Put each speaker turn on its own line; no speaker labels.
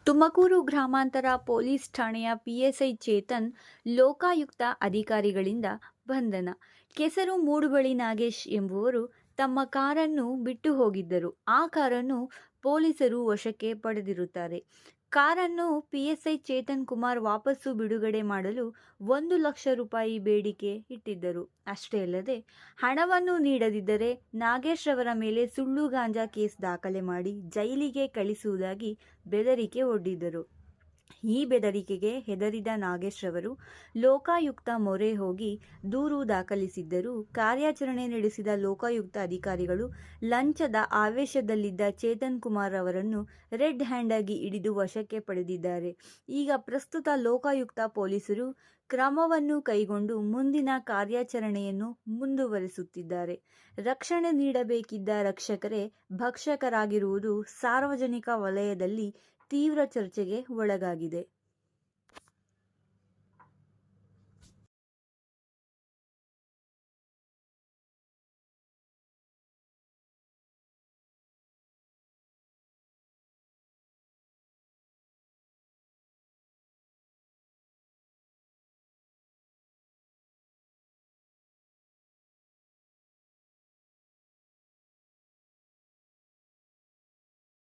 ತುಮಕೂರು ಗ್ರಾಮಾಂತರ ಪೊಲೀಸ್ ಠಾಣೆಯ ಪಿಎಸ್ಐ ಚೇತನ್ ಲೋಕಾಯುಕ್ತ ಅಧಿಕಾರಿಗಳಿಂದ ಬಂಧನ. ಕೆಸರು ಮೂಡುಬಳಿ ನಾಗೇಶ್ ಎಂಬುವರು ತಮ್ಮ ಕಾರನ್ನು ಬಿಟ್ಟು ಹೋಗಿದ್ದರು. ಆ ಕಾರನ್ನು ಪೊಲೀಸರು ವಶಕ್ಕೆ ಪಡೆದಿರುತ್ತಾರೆ. ಕಾರನ್ನು ಪಿಎಸ್ಐ ಚೇತನ್ ಕುಮಾರ್ ವಾಪಸ್ಸು ಬಿಡುಗಡೆ ಮಾಡಲು 1,00,000 ರೂಪಾಯಿ ಬೇಡಿಕೆ ಇಟ್ಟಿದ್ದರು. ಅಷ್ಟೇ ಅಲ್ಲದೆ ಹಣವನ್ನು ನೀಡದಿದ್ದರೆ ನಾಗೇಶ್ ಅವರ ಮೇಲೆ ಸುಳ್ಳು ಗಾಂಜಾ ಕೇಸ್ ದಾಖಲೆ ಮಾಡಿ ಜೈಲಿಗೆ ಕಳಿಸುವುದಾಗಿ ಬೆದರಿಕೆ ಒಡ್ಡಿದ್ದರು. ಈ ಬೆದರಿಕೆಗೆ ಹೆದರಿದ ನಾಗೇಶ್ ರವರು ಲೋಕಾಯುಕ್ತ ಮೊರೆ ಹೋಗಿ ದೂರು ದಾಖಲಿಸಿದ್ದರು. ಕಾರ್ಯಾಚರಣೆ ನಡೆಸಿದ ಲೋಕಾಯುಕ್ತ ಅಧಿಕಾರಿಗಳು ಲಂಚದ ಆವೇಶದಲ್ಲಿದ್ದ ಚೇತನ್ ಕುಮಾರ್ ಅವರನ್ನು ರೆಡ್ ಹ್ಯಾಂಡ್ ಆಗಿ ಹಿಡಿದು ವಶಕ್ಕೆ ಪಡೆದಿದ್ದಾರೆ. ಈಗ ಪ್ರಸ್ತುತ ಲೋಕಾಯುಕ್ತ ಪೊಲೀಸರು ಕ್ರಮವನ್ನು ಕೈಗೊಂಡು ಮುಂದಿನ ಕಾರ್ಯಾಚರಣೆಯನ್ನು ಮುಂದುವರಿಸುತ್ತಿದ್ದಾರೆ. ರಕ್ಷಣೆ ನೀಡಬೇಕಿದ್ದ ರಕ್ಷಕರೇ ಭಕ್ಷಕರಾಗಿರುವುದು ಸಾರ್ವಜನಿಕ ವಲಯದಲ್ಲಿ ತೀವ್ರ ಚರ್ಚೆಗೆ ಒಳಗಾಗಿದೆ.